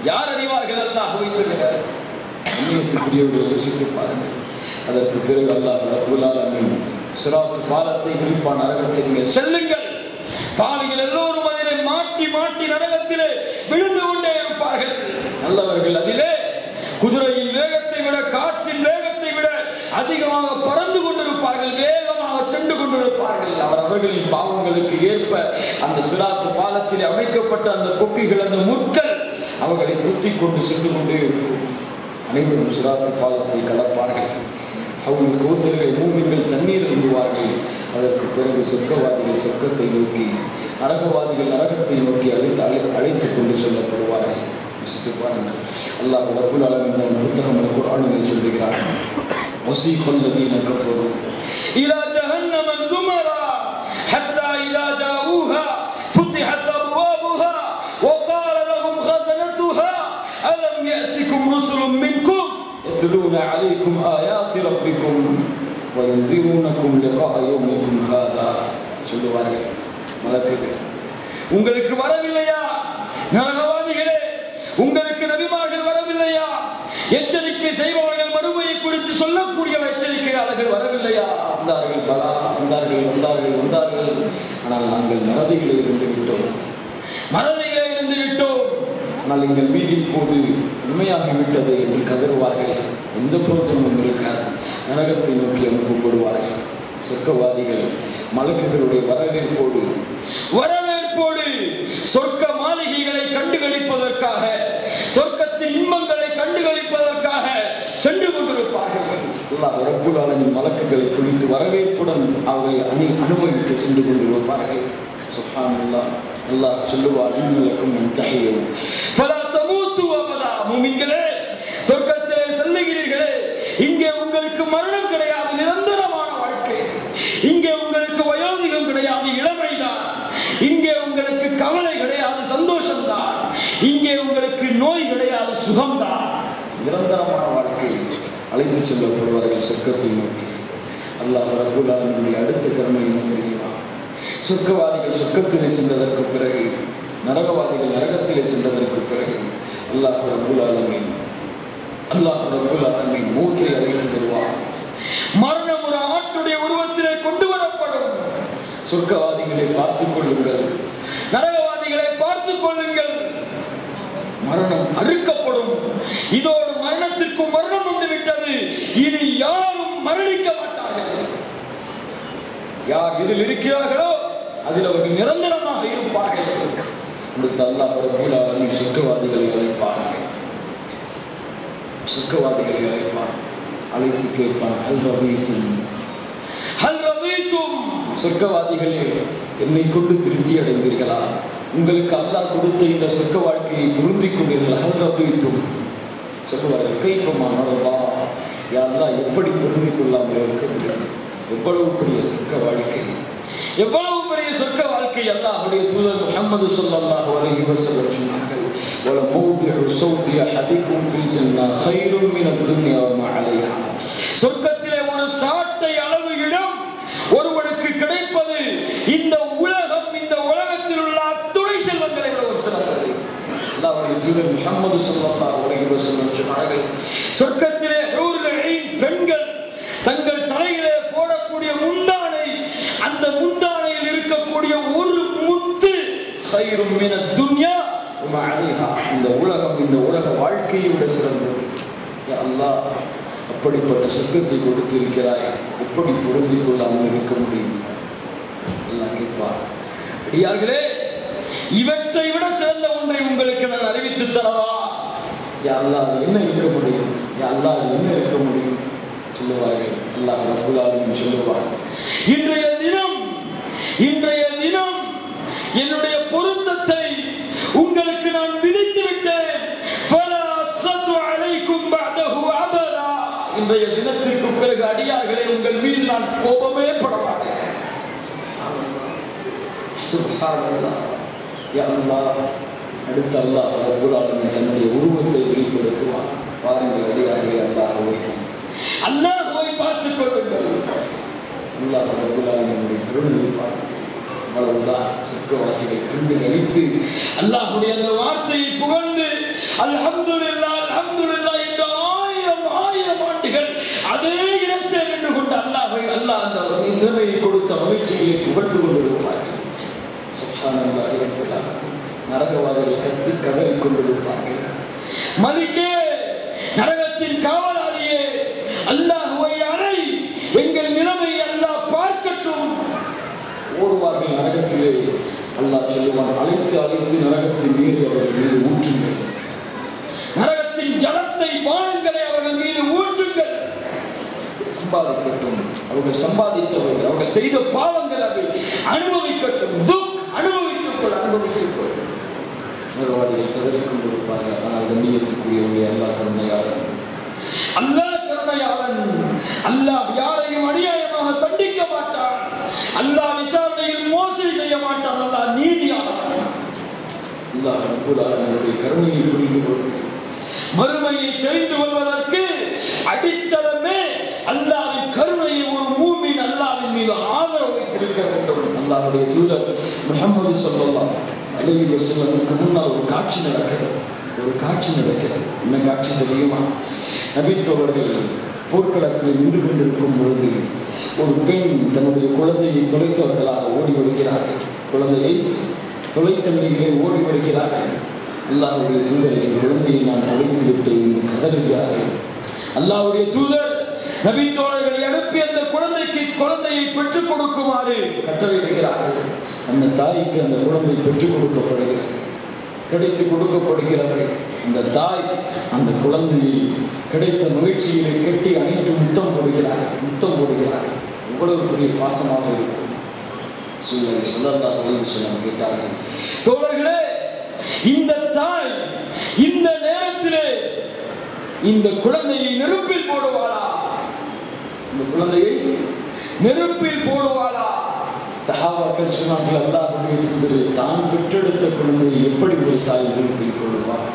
யார் அறிவார்கள்? அல்லாஹ் வைத்திருக்கிறார். அந்நியத்துக்குரியவர்களை யோசித்து பாருங்கள். அதற்கு பிறகு அல்லாஹ் ரப்புல் ஆலமீன் சிராத் பாலத்தை விரிப்பான். நரகத்தை நீங்கள் செல்லுங்கள். பாவிகள் எல்லோரும் அதிலே மாட்டி மாட்டி நரகத்திலே விழுந்து கொண்டே இருப்பார்கள். நல்லவர்கள் அதிலே குதிரையின் வேகத்தை விட, காற்றின் வேகத்தை விட அதிகமாக பறந்து கொண்டிருப்பார்கள், வேகமாக சென்று கொண்டிருப்பார்கள். அவர்களின் பாவங்களுக்கு ஏற்ப அந்த சிராத் பாலத்திலே அமைக்கப்பட்ட அந்த கொக்கிகள், அந்த முட்கள் அவர்களை குத்தி கொண்டு சென்று கொண்டே இருக்கும். அனைவரும் சிராத் பாலத்தை கடப்பார்கள். அவர்கள் கோத்தர்கள் மூமின்கள் தண்ணீர் அருந்துவார்கள். அதற்கு பிறகு சொர்க்கவாதிகள் சொர்க்கத்தை நோக்கி, நரகவாதிகள் நரகத்தை நோக்கி அழைத்துக் கொண்டு செல்லப்படுவார்கள். அல்லாஹ் ரப்புல் ஆலமீன் புத்தகம் குர்ஆனில் சொல்கிறார், வஸீகல் லதீன கஃபரு இலா ஜஹன்னம ஸுமரா ஹத்தா இதா ஜாஊஹா ஃபுத்திஹத் அப்வாபுஹா வகால லஹும் ஹஸனத்துஹா அலம் யஅதிகும் ருசுலும் மின்கும் يتلون عليكم آيات ربكم وينذرونكم لقاء يومكم هذا. சொல்லுவார்கள் மலக்குகள், உங்களுக்கு வரவில்லையா நரகவாதிகளே, உங்களுக்கு நபிமார்கள் வரவில்லையா, எச்சரிக்கை செய்பவர்கள் மறுமையை குறித்து சொல்லக்கூடிய எச்சரிக்கையாளர்கள் வரவில்லையா? வந்தார்கள், பலா வந்தார்கள், வந்தார்கள், வந்தார்கள். ஆனால் நாங்கள் மறதிகளை இருந்து விட்டோம். மறதியிலே இருந்து விட்டோம், ஆனால் எங்கள் மீது இப்போது உண்மையாகிவிட்டது என்று கதறுவார்கள். எந்த பிரோஜனமும் இருக்காது. நரகத்தை நோக்கி அனுப்பப்படுவார்கள். சொர்க்கவாதிகள் மலக்குகளுடைய வரவேற்போடு சொர்க்க மாளிகைகளை கண்டுகளிப்பதற்காக, சொர்க்கத்தின் இன்பங்களை கண்டுகளிப்பதற்காக சென்று கொண்டிருப்பார்கள். அல்லாஹ் ரப்பல் ஆலமீன் மலக்குகளை குறித்து வரவேற்புடன் அவர்களை அனுபவித்து சென்று கொண்டிருப்பார்கள். சுப்ஹானல்லாஹ். அல்லாஹ் சொல்லுவார், இன்னலக்கும் மின் தஹிய்யும் ஃபலா தமூது அபதா. முஃமின்களே, சொர்க்கத்திலே செல்லுகிறீர்களே, இங்கே உங்களுக்கு மரணம் கிடையாது, நிரந்தரமான வாழ்க்கை. இங்கே உங்களுக்கு வயோதிகம் கிடையாது, இளமைதான். இங்கே உங்களுக்கு கவலை கிடையாது, சந்தோஷம்தான். இங்கே உங்களுக்கு நோய் கிடையாது, சுகம்தான். நிரந்தரமான வாழ்க்கை. அழைத்து செல்லப்படுவார்கள் சொர்க்கத்தை நோக்கி. அல்லாஹ் ரப்பல் ஆலமீனுடைய அடுத்த கருணை என்ன தெரியுமா? சொர்க்கவாதிகள் சொர்க்கத்திலே சென்றதற்கு பிறகு, நரகவாதிகள் நரகத்திலே சென்றதற்கு பிறகு அல்லாஹ் ரப்பல் ஆலமீன் மூச்சை அழைத்து வருவார். மரணம் ஒரு ஆட்டுடைய உருவத்திலே கொண்டு வரப்படும். சொர்க்கவாதிகளை பார்த்துக் கொள்ளுங்கள், நரகவாதிகளை பார்த்துக் கொள்ளுங்கள். மரணம் அறுக்கப்படும். இதோடு மரணத்திற்கும் மரணம் வந்துவிட்டது. இனி யாரும் மரணிக்க மாட்டார்கள். யார் இதில் இருக்கிறார்களோ அதில் அவர்கள் நிரந்தரமாக இருப்பார்கள். அல்லாஹ் ரப்பல் ஆலமீன் சொர்க்கவாதிகளை அழைப்பார்கள். சொர்க்கவாதிகளை அழைப்பார். அழைத்து கேட்பான், ஹல் ரதீதும். சொர்க்கவாதிகளே, என்னை கொண்டு திருப்தி அடைந்தீர்களா? உங்களுக்கு அல்லாஹ் கொடுத்த இந்த சொர்க்க வாழ்க்கையை பொருந்திக் கொண்டீர்கள். ஹல் ரதீதும் சொல்லுவார்கள். கைஃபமா நரல்லாஹ், யா அல்லாஹ், எப்படி பொருந்திக் கொள்ளாமல் இருக்க முடியும்? எவ்வளவு பெரிய சொர்க்க வாழ்க்கை, எவ்வளவு பெரிய சொர்க்க வாழ்க்கை! அல்லாஹ்வுடைய தூதர் முஹம்மது ஸல்லல்லாஹு அலைஹி வஸல்லம் சொன்னார்கள், வல மௌதிஉ ஸௌதி அஹதிக்கும் ஃபில் ஜன்னah கைரும் மின துன்யா வ மா அலைஹா. சொர்க்கத்திலே ஒரு சாட்டை அளவு இடம் ஒருவனுக்கு கிடைப்பது இந்த உலகம், இந்த உலகத்தில் உள்ள அத்துணை செல்வங்களை விட ஒரு சிறந்தது. அல்லாஹ்வுடைய தூதர் முஹம்மது ஸல்லல்லாஹு அலைஹி வஸல்லம் சொன்னார்கள், சொர்க்கத்திலே ஹூருல் ஈன் பெண்கள் தங்கள் தலையிலே போடக்கூடிய முந்தானை, அந்த முந்தானையில் இருக்கக்கூடிய ஒரு முத்து கைரும் மின துன்யா வ மா அலைஹா, இந்த உலகம், இந்த உலக வாழ்க்கையை விட சிறந்தது. யா அல்லாஹ், அப்படிப்பட்ட சொர்க்கத்தை கொடுத்திருக்கிறாய், எப்படி பொருந்திக் கொள்ளாமல் இருக்க முடியும்? அல்லாஹ் கேட்பார், அடியார்களே, இவற்றை விட சிறந்த ஒன்றை உங்களுக்கு நான் அறிவித்து தரவா? யா அல்லாஹ், என்ன இருக்க முடியும்? யா அல்லாஹ், என்ன இருக்க முடியும்? சொல்லுவார்கள். அல்லாஹ் ரப்பல் ஆலமீன் சொல்லுவார், இன்றைய தினம் என்னுடைய பொருத்தத்தை உங்களுக்கு நான் விதித்து விட்டேன். ஃபலா அஸ்கது அலைக்கும் பஅதஹு அபதா. இன்றைய தினத்திற்கு பிறகு அடியார்களே, உங்கள் மீது நான் கோபமே பட மாட்டேன். சுப்ஹானல்லாஹ். யா அல்லாஹ், அடுத்து அல்லாஹ் ரப்பல் ஆலமீன் தன்னுடைய உருவத்தை வெளிப்படுத்துவார். பாருங்கள் அடியார்களே, அல்லாஹ்வை பார்த்துக் கொள்ளுங்கள். அல்லாஹ் ரப்பல் ஆலமீனுடைய கருணையை பார்த்து அவ்வளவுதான். சொர்க்கவாசிகள் கண்டு நடித்து அல்லாஹ்வுடைய அந்த வார்த்தையை புகழ்ந்து அல்ஹம்துலில்லாஹ் அல்ஹம்துலில்லாஹ் என்ற ஆயிரம் ஆண்டுகள் அதே இடத்தில் நின்று கொண்டு அல்லாஹ் அந்த நிலைமையை கொடுத்த மகிழ்ச்சியை புகழ்ந்து கொண்டிருப்பார்கள். சுப்ஹானல்லாஹ் ரப்பல் ஆலமீன். நரகவாதிகள் கத்தி கதறிக் கொண்டிருப்பார்கள். மலிக்கே, நரகத்தின் காவலாளியே, அல்லாஹ்வை அறை, எங்கள் நிலைமை அல்லாஹ் பார்க்கட்டும். ஓடுவார்கள் நரகத்திலே. அல்லாஹ் சொல்லுவான், அழைத்து நரகத்தின் நீரை அவர்கள் மீது ஊற்றுங்கள், நரகத்தின் ஜலத்தை பானங்களை அவர்கள் மீது ஊற்றுங்கள். சம்பாதிக்கட்டும், அவர்கள் சம்பாதித்தவை, அவர்கள் செய்த பாவங்கள் அதை அனுபவிக்கட்டும். அனுபவித்துக்கொள். நிர்வாகிகள் கதறிக் கொண்டிருப்பார்கள். ஆனால் கண்ணியத்துக்குரியவர்களே, அல்லாஹ் கருணையாளன். அல்லாஹ் யாரையும் அநியாயமாக தண்டிக்க மாட்டான். அல்லாஹ் விசாரணையில் மோசடி செய்ய மாட்டான். அல்லாஹ் நீதியாளன். அல்லாஹ் ரப்பல் ஆலமீனுடைய கருணையை புரிந்து கொள்வது, மறுமையை தெரிந்து கொள்வதற்கு அடித்தளமே அல்லாஹ்வின் கருணையை ஒரு மூமின் அல்லாஹ்வின் மீது ஆதரவு வைத்திருக்க வேண்டும். அல்லாஹ்வுடைய தூதர் முஹம்மது ஸல்லல்லாஹு அலைஹி வஸல்லமுக்கு முன்னால் ஒரு காட்சி நடக்கிறது. என்ன காட்சி தெரியுமா? நபித்தோழர்கள் போர்க்களத்தில் நின்று கொண்டிருக்கும் பொழுது ஒரு பெண் தன்னுடைய குழந்தையை தொலைத்தவர்களாக ஓடி வருகிறார்கள். குழந்தையை தொலைத்தன்மையிலே ஓடி வருகிறார்கள். அல்லாஹ்வுடைய தூதரை குழந்தையை நான் தொலைத்து விட்டேன் என்று கதறுகிறார்கள். அல்லாஹ்வுடைய தூதர் நபி தோழர்களை அனுப்பி அந்த குழந்தையை பெற்றுக் கொடுக்குமாறு கட்டளையிடுகிறார்கள். அந்த தாய்க்கு அந்த குழந்தை பெற்றுக் கொடுக்கப்படுகிறது, கிடைத்து கொடுக்கப்படுகிறது. அந்த தாய் அந்த குழந்தையை கிடைத்த மகிழ்ச்சியிலே கட்டி அனைத்து முத்தம் போடுகிறார். எவ்வளவு பெரிய பாசமாக இருக்கும். ஸல்லல்லாஹு அலைஹி வஸல்லம் கேட்டார்கள், தோழர்களே, இந்த தாய் இந்த நேரத்திலே இந்த குழந்தையை நெருப்பில் போடுவாளா? இந்த குழந்தையை நெருப்பில் போடுவாளா? சஹாபாக்கள் சொன்னார்கள், அல்லாஹ்வுடைய தூதரே, தான் பெற்றெடுத்த குழந்தையை எப்படி ஒரு தாய் நெருப்பில் போடுவார்?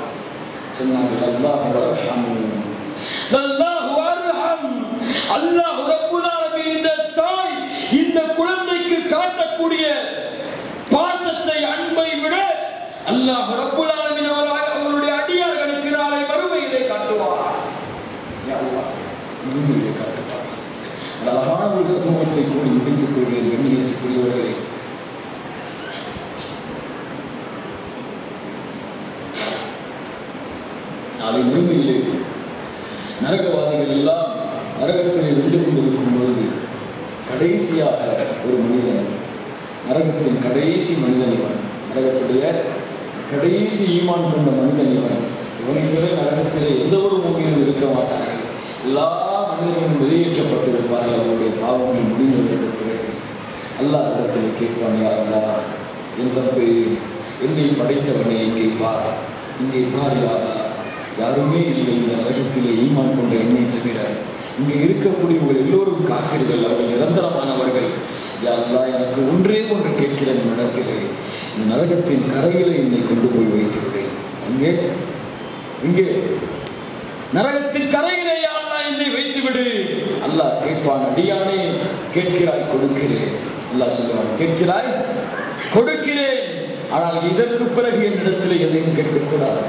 சொன்னார்கள், அல்லாஹ் ரப்புல் ஆலமீன் இந்த தாய் இந்த குழந்தைக்கு காட்டக்கூடிய பாசத்தை, அன்பை விட அல்லாஹ் ரப்புல் ஆலமீன் அவருடைய அடியார்களுக்கு நாளை மறுமையிலே காட்டுவார். யா அல்லாஹ், மறுமையிலே காட்டுவார். அந்த அழகான ஒரு சமூகத்தை கூடி முடித்துக் கொள்கிறேன். கண்ணியத்துக்குரியவர்களே, நாளை மறுமையிலே நரகவாதிகள் எல்லாம் நரகத்திலே வென்று கொண்டிருக்கும் பொழுது கடைசியாக ஒரு மனிதன், நரகத்தின் கடைசி மனிதன் இவன், நரகத்துடைய கடைசி ஈமான் கொண்ட மனிதன் இவன். இவனை நரகத்திலே எந்த ஒரு மூவியும் இருக்க மாட்டார்கள். எல்லா மனிதர்களும் வெளியேற்றப்பட்டிருப்பார்கள். அவருடைய பாவங்கள் முடிந்ததற்கு பிறகு அல்லாஹ் இடத்தில் கேட்பான், யா அல்லாஹ், என் ரப்பே, என்னை படைத்தவனை இங்கே பார், இங்கே பார் யா அல்லாஹ். யாருமே இல்லை இந்த நரகத்திலே ஈமான் கொண்ட என்னை தவிர. இங்கே இருக்கக்கூடியவர்கள் எல்லோரும் காஃபிர்கள், அவர்கள் நிரந்தரமானவர்கள். யா அல்லாஹ், எனக்கு ஒன்றே ஒன்று கேட்கிறேன், இடத்திலே இந்த நரகத்தின் கரையிலே என்னை கொண்டு போய் வைத்துவிடேன். இங்கே நரகத்தின் கரையிலே யா அல்லாஹ் என்னை வைத்துவிடு. அல்லாஹ் கேட்பான், அடியானே, கேட்கிறாய் கொடுக்கிறேன். அல்லாஹ் சொல்லுவான், கேட்கிறாய் கொடுக்கிறேன், ஆனால் இதற்கு பிறகு என்னிடத்தில் எதையும் கேட்கக்கூடாது.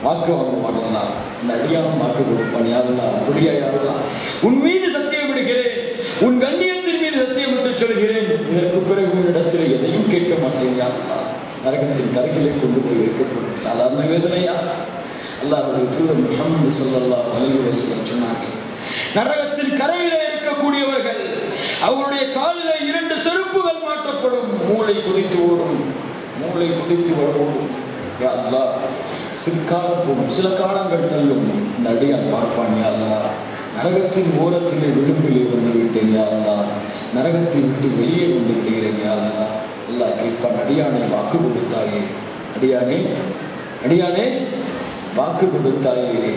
வாக்கு வாங்க மாட்டான். இந்த அடியானும் வாக்கு கொடுப்பான், யாருலாம் அப்படியா, யாருலாம் உன் மீது சத்தியம் விடுகிறேன், உன் கண்ணியத்தின் மீது சத்தியம் விட்டு சொல்கிறேன், இதற்கு பிறகு உன்னிடத்தில் எதையும் கேட்க மாட்டேன். யாருலாம் நரகத்தின் கரையிலே கொண்டு போய் வைக்கப்படும். சாதாரண வேதனையா? அல்லாஹ்வுடைய தூதர் முஹம்மது ஸல்லல்லாஹு அலைஹி வஸல்லம் சொன்னார்கள், நரகத்தின் கரையிலே இருக்கக்கூடியவர்கள் அவருடைய காலிலே 2 செருப்புகள் மாற்றப்படும். மூளை குதித்து ஓடும். யா அல்லாஹ், சிற்காலம் போடும், சில காலங்கள் தள்ளும். இந்த அடியான் பார்ப்பான், யா அல்லாஹ், நரகத்தின் ஓரத்திலே விளிம்பிலே வந்து விட்டேன். யா அல்லாஹ், நரகத்தை விட்டு வெளியே வந்து விடுகிறேன். யா அல்லாஹ். அல்லாஹ் கேட்பான், அடியானே, வாக்கு கொடுத்தாயே, அடியானே வாக்கு கொடுத்தாயே.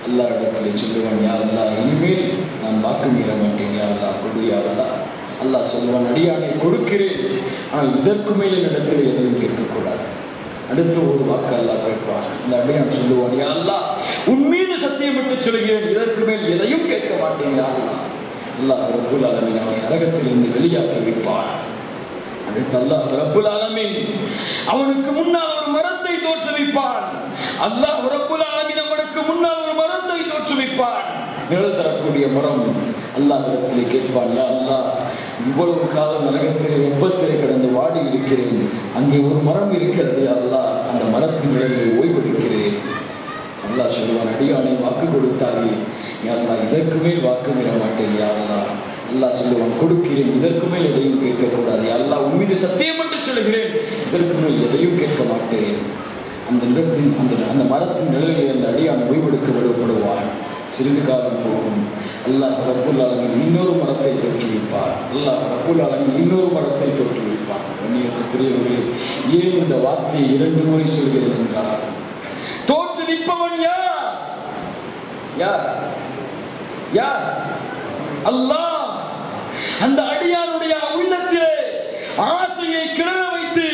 அல்லாஹ் இடத்திலே சொல்லுவான், யா அல்லாஹ், இனிமேல் நான் வாக்கு மீற மாட்டேன். யா அல்லாஹ், கொடு யா அல்லாஹ். அல்லாஹ் சொல்லுவான், அடியானே கொடுக்கிறேன், ஆனால் இதற்கு மேலே இடத்திலே எதையும் கேட்கக்கூடாது. அடுத்த ஒரு வாக்கு அல்லாஹ் கேட்பான். இந்த அடியான் சொல்லுவான், யா அல்லாஹ், உன் மீது சத்தியமிட்டு சொல்கிறேன், இதற்கு மேல் எதையும் கேட்க மாட்டேன். யா அல்லாஹ். அல்லாஹ் ரப்புல் ஆலமீன் அவனை நரகத்திலிருந்து வெளியாக்கி வைப்பான். அடுத்து அல்லாஹ் ரப்புல் ஆலமீன் அவனுக்கு முன்னால் ஒரு மரத்தை தோற்றுவிப்பான். அல்லாஹ் ரப்புல் ஆலமீன் அவனுக்கு முன்னால் ஒரு மரத்தை தோற்றுவிப்பான். நிழல் தரக்கூடிய மரம். அல்லாஹ் இடத்திலே கேட்பான், யா அல்லாஹ், இவ்வளவு காலம் நரகத்திலே வெப்பத்திலே கிடந்து வாடி இருக்கிறேன், அங்கே ஒரு மரம் இருக்கிறது. அல்லாஹ், அந்த மரத்தின் நிழலிலே ஓய்வெடுக்கிறேன். அல்லாஹ் சொல்லுவான், அடியானை வாக்கு கொடுத்தாயே, யா அல்லாஹ், இதற்கு மேல் வாக்கு மீற மாட்டேன். யா அல்லாஹ். அல்லாஹ் சொல்லுவான், கொடுக்கிறேன், இதற்கு மேல் எதையும் கேட்கக்கூடாது. அல்லாஹ், உன் மீது சத்தியம் என்று சொல்கிறேன், இதற்கு மேல் எதையும் கேட்க மாட்டேன். அந்த இடத்தின் அந்த மரத்தின் நிழலிலே அந்த அடியான் ஓய்வெடுக்க விடப்படுவான். சிறிது காலம் போகும். அல்லாஹ் ரப்புல் ஆலமீன் இன்னொரு மரத்தை தோற்றுவிப்பார். அல்லாஹ் ரப்புல் ஆலமீன் இன்னொரு மரத்தை தோற்றுவிப்பார். கண்ணியத்துக்குரியவர்களே, ஏன் இந்த வார்த்தையை 2 முறை சொல்கிறது என்றால், தோற்றுவிப்பவன் யார்? அல்லாஹ். அந்த அடியானுடைய உள்ளத்திலே ஆசையை கிளற வைத்து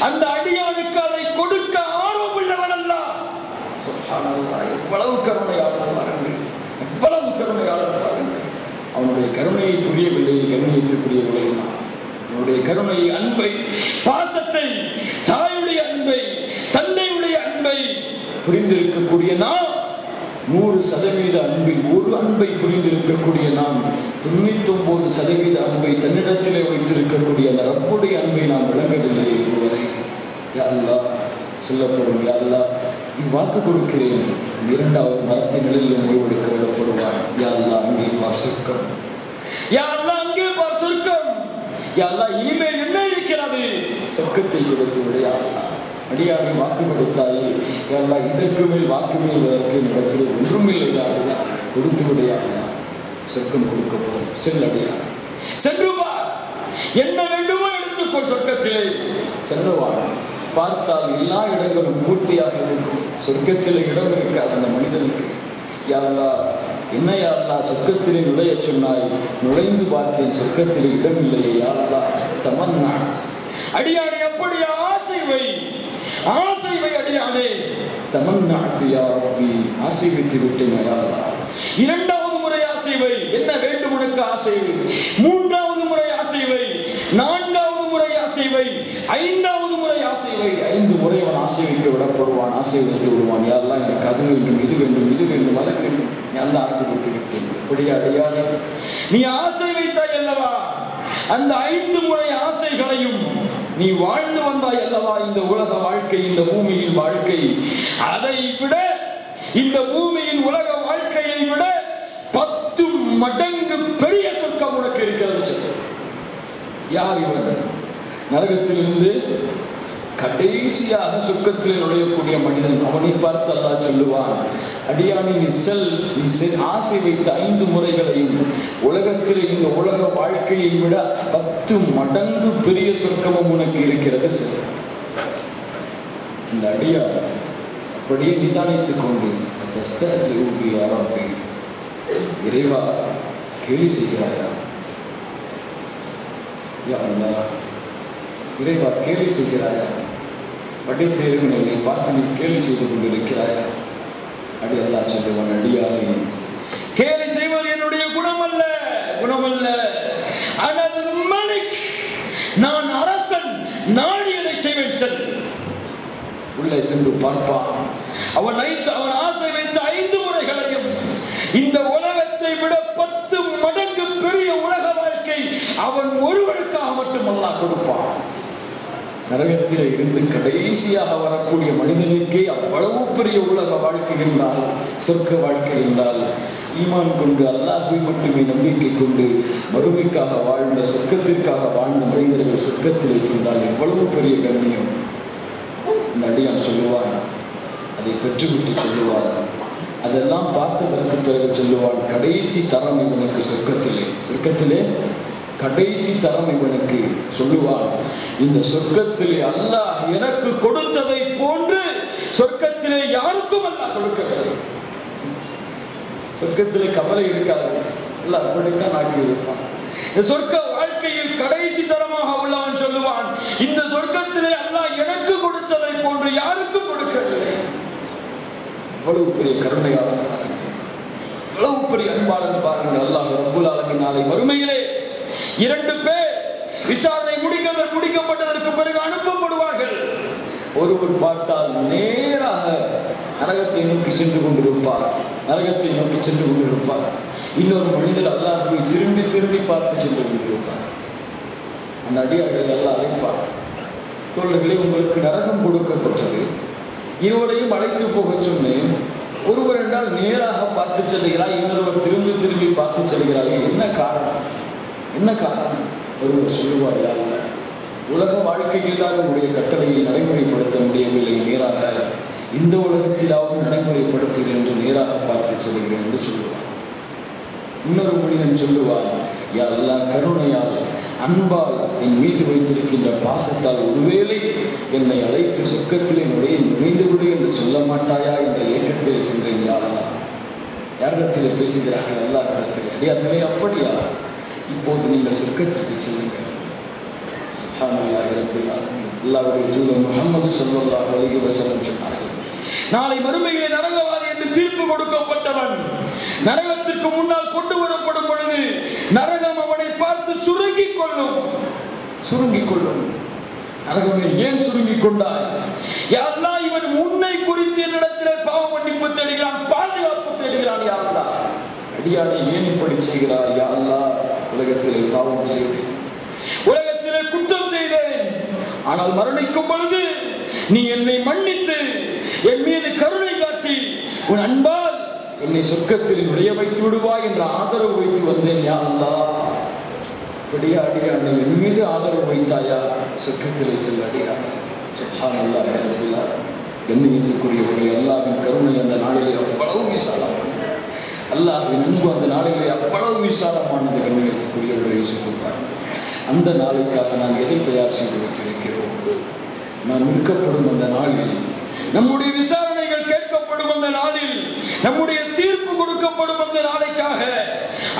அந்த அடியானுக்கு அதை கொடுக்க ஆர்வம் உள்ளவன் அல்லாஹ். சுப்ஹானல்லாஹ், எவ்வளவு கருணையாளர் பாருங்கள், எவ்வளவு கருணையாளர் பாருங்கள். அவனுடைய கருணையை புரியவில்லை. கருணையத்துக்குரியவர்கள் அவனுடைய கருணையை, அன்பை, பாசத்தை, தாயுடைய அன்பை, தந்தையுடைய அன்பை புரிந்திருக்கக்கூடிய நாம் 100% அன்பில் ஒரு அன்பை புரிந்திருக்கக்கூடிய நாம் 99% அன்பை தன்னிடத்திலே வைத்திருக்கக்கூடிய அந்த ரப்புடைய அன்பை நாம் விளங்கவில்லை. இதுவரை யா அல்லாஹ் சொல்லப்படும், யா அல்லாஹ் நீ வாக்கு கொடுக்கிறேன், இரண்டாவது மரத்தின் நிலையில் ஓய்வெடுக்க விடப்படுவான். யா அல்லாஹ் அங்கே பார் சொர்க்கம், யா அல்லாஹ் அங்கே பார் சொர்க்கம், யா அல்லாஹ் இனிமேல் என்ன இருக்கிறது, சொர்க்கத்தை கொடுத்து விடு யா அல்லாஹ். அடியாரை வாக்கு கொடுத்தாயே யா அல்லாஹ், இதற்கு மேல் வாக்கு மீறுவதற்கு நடக்கிறது ஒன்றுமில்லை யா அல்லாஹ், கொடுத்து விடு யா அல்லாஹ், சொர்க்கம் கொடுக்கப்படும். செல்லடியார் சென்று பார், என்ன வேண்டுமோ எடுத்துக்கொள், சொர்க்கத்திலே செல்லுவார். பார்த்தால் எல்லா இடங்களும் பூர்த்தியாக இருக்கும், சொர்க்கத்திலே இடம் இருக்காது அந்த மனிதனுக்கு. யா அல்லாஹ் என்ன யா அல்லாஹ் சொர்க்கத்திலே நுழைய சொன்னாய், நுழைந்து பார்த்தேன் சொர்க்கத்திலே இடம் இல்லையே யா அல்லாஹ். தமன்னா அடியானே அப்படி ஆசை வை, ஆசை வை அடியானே. தமன்னா யா ரப்பி, ஆசை வைத்து விட்டேன் யா அல்லாஹ். இரண்டாவது முறை ஆசை வை, என்ன வேண்டும் உனக்கு ஆசை வை. மூன்றாவது முறை ஆசை வை, நான்காவது முறை ஆசை வை, ஐந்தாவது முறை ஆசை வை. 5 முறை அவன் ஆசை வைக்க விடப்படுவான், ஆசை வைத்து விடுவான். யாரெல்லாம் எனக்கு அது வேண்டும், இது வேண்டும், இது வேண்டும், அது வேண்டும், யாரெல்லாம் ஆசை வைத்து விட்டேன். இப்படியா அடையாளே நீ ஆசை வைத்தாய் அல்லவா, அந்த 5 முறை ஆசைகளையும் நீ வாழ்ந்து வந்தாய் அல்லவா. இந்த உலக வாழ்க்கை, இந்த பூமியின் வாழ்க்கை, அதை விட இந்த பூமியின் உலக வாழ்க்கையை விட 10 மடங்கு பெரிய சொர்க்கம் உனக்கு இருக்கிறது. யார் இவன்? நரகத்திலிருந்து கடைசியாக சொர்க்கத்தில் நுழையக்கூடிய மனிதன். அவனை பார்த்து அல்லாஹ் சொல்லுவான், அடியானே நீ செல், ஆசை வைத்த 5 முறைகளையும் உலகத்தில் இந்த உலக வாழ்க்கையை விட 10 மடங்கு பெரிய சொர்க்கமும் உனக்கு இருக்கிறது. செல். இந்த அடியார் அப்படியே நிதானித்துக் கொண்டு இறைவா கேலி செய்கிறாயா, யா அல்லாஹ் இறைவா கேலி செய்கிறாயா, படைத்தேர்வினை பார்த்து நீ கேலி செய்து கொண்டிருக்கிறாயா. அடி அல்லாஹ் சொல்லுவான், அடியாரே கேலி செய்வது என்னுடைய குணமல்ல, குணமல்ல. அனல் மலிக், நான் அரசன், நாடியதை செய்வேன். செல். உள்ளே சென்று பார்ப்பான். அவன் ஆசை வைத்த 5 முறைகளையும் இந்த உலகத்தை விட 10 மடங்கு பெரிய உலக வாழ்க்கை அவன் ஒருவனுக்காக மட்டும் அல்லாஹ் கொடுப்பான். நரகத்தில் இருந்து கடைசியாக வரக்கூடிய மனிதனுக்கே அவ்வளவு பெரிய உலக வாழ்க்கை என்றால், சொர்க்க வாழ்க்கை என்றால், ஈமான் கொண்டு அல்லாஹ்வை மட்டுமே நம்பிக்கை கொண்டு மறுமைக்காக வாழ்ந்த, சொர்க்கத்திற்காக வாழ்ந்த மனிதர்கள் சொர்க்கத்திலே சென்றால் எவ்வளவு பெரிய கண்ணியம். இந்த அடியான் சொல்லுவான், அதை பெற்றுவிட்டு சொல்லுவான், அதெல்லாம் பார்த்ததற்கு பிறகு சொல்லுவான், கடைசி தரம் இவனுக்கு சொர்க்கத்திலே கடைசி தரம் இவனுக்கு. சொல்லுவான், இந்த சொர்க்கத்திலே அல்லாஹ் எனக்கு கொடுத்ததை போன்று சொர்க்கத்திலே யாருக்கும் அல்லாஹ் கொடுக்கவில்லை. சொர்க்கத்திலே கவலை இருக்காது, அல்லாஹ் அப்படித்தான் ஆக்கி இருப்பான். இந்த சொர்க்க வாழ்க்கையில் கடைசி தரமாக உள்ளவன் சொல்லுவான், இந்த சொர்க்கத்திலே அல்லாஹ் எனக்கு கொடுத்ததை போன்று யாருக்கும் கொடுக்கவில்லை. எவ்வளவு பெரிய கருணையாளன் பாருங்கள், எவ்வளவு பெரிய அன்பாளன் பாருங்கள். அல்லாஹ் ரப்புல் ஆலமீன் நாளை மறுமையிலே 2 பேர் விசாரணை முடிக்கப்பட்டதற்கு பிறகு அனுப்பப்படுவார்கள். ஒருவர் பார்த்தால் நேராக நரகத்தை நோக்கி சென்று கொண்டிருப்பார், இன்னொரு மனிதர் அல்லாஹ்வை திரும்பி பார்த்து சென்று கொண்டிருப்பார். அந்த அடியார்களை எல்லாம் அழைப்பார், தோழர்களே உங்களுக்கு நரகம் கொடுக்கப்பட்டது, இருவரையும் அழைத்து போக சொன்னேன். ஒருவர் என்றால் நேராக பார்த்து செல்கிறார், இன்னொருவர் திரும்பி பார்த்து செல்கிறார்கள். என்ன காரணம்? ஒருவர் சொல்லுவார், உலக வாழ்க்கையில் தான் உங்களுடைய கட்டளையை நடைமுறைப்படுத்த முடியவில்லை, நேராக இந்த உலகத்திலாவது நடைமுறைப்படுத்துகிறேன் என்று நேராக பார்த்து செல்கிறேன் என்று சொல்லுவார். இன்னொரு மனிதன் சொல்லுவார், யா அல்லாஹ் கருணையால் அன்பால் என் மீது வைத்திருக்கின்ற பாசத்தால் ஒருவேளை என்னை அழைத்து சொர்க்கத்திலே நுழைந்து விடு என்று சொல்ல மாட்டாயா என்ற ஏக்கத்திலே சென்றேன். யா அல்லாஹ். யாரிடத்திலே பேசுகிறார்கள்? அல்லாஹ் இடத்திலே. அடியார்களே அப்படியா, இப்போது நீங்கள் சொர்க்கத்திற்கு செல்லுங்கள். சுப்ஹானல்லாஹி ரப்பில் ஆலமீன். அல்லாஹ்வுடைய தூதர் முஹம்மது ஸல்லல்லாஹு அலைஹி வஸல்லம் சொன்னார்கள், நாளை மறுமையிலே நரகவாதி என்று தீர்ப்பு கொடுக்கப்பட்டவன் நரகத்திற்கு முன்னால் கொண்டு வரப்படும் பொழுது நரகம் அவனை பார்த்து சுருங்கிக் கொள்ளும். நரகமே ஏன் சுருங்கிக் கொண்டாய்? யா அல்லாஹ், இவன் உன்னை குறித்து என்னிடத்திலே பாவ மன்னிப்பு தேடுகிறான், பாதுகாப்பு தேடுகிறான். யா அல்லாஹ், அடியானை ஏன் இப்படி செய்கிறாய்? யா அல்லாஹ், உலகத்திலே பாவம் செய்தேன், உலகத்திலே குற்றம் செய்தேன், ஆனால் மரணிக்கும் பொழுது நீ என்னை மன்னித்து என் மீது கருணை காட்டி உன் அன்பால் என்னை சொர்க்கத்தில் நுழைய வைத்து விடுவாய் என்ற ஆதரவு வைத்து வந்தேன். யா அல்லாஹ், அடியானே என் மீது ஆதரவு வைத்தாயா, சொர்க்கத்திலே செல்ல அடியானே. சுப்ஹானல்லாஹ் அல்ஹம்துலில்லாஹ். கண்ணியத்துக்குரியவர்களே, அல்லாஹ்வின் கருணை அந்த நாளிலே அவ்வளவு விசாலமானது. அல்லாஹ்வின் அன்பு அந்த நாளிலே அவ்வளவு விசாலமானது. கண்ணியத்துக்குரியவர்களை யோசித்துப்பார். அந்த நாளைக்காக நாம் எதை தயார் செய்து வைத்திருக்கிறோம்? நாம் நிற்கப்படும் அந்த நாளில், நம்முடைய விசாரணைகள் கேட்கப்படும் அந்த நாளில், நம்முடைய தீர்ப்பு கொடுக்கப்படும் அந்த நாளைக்காக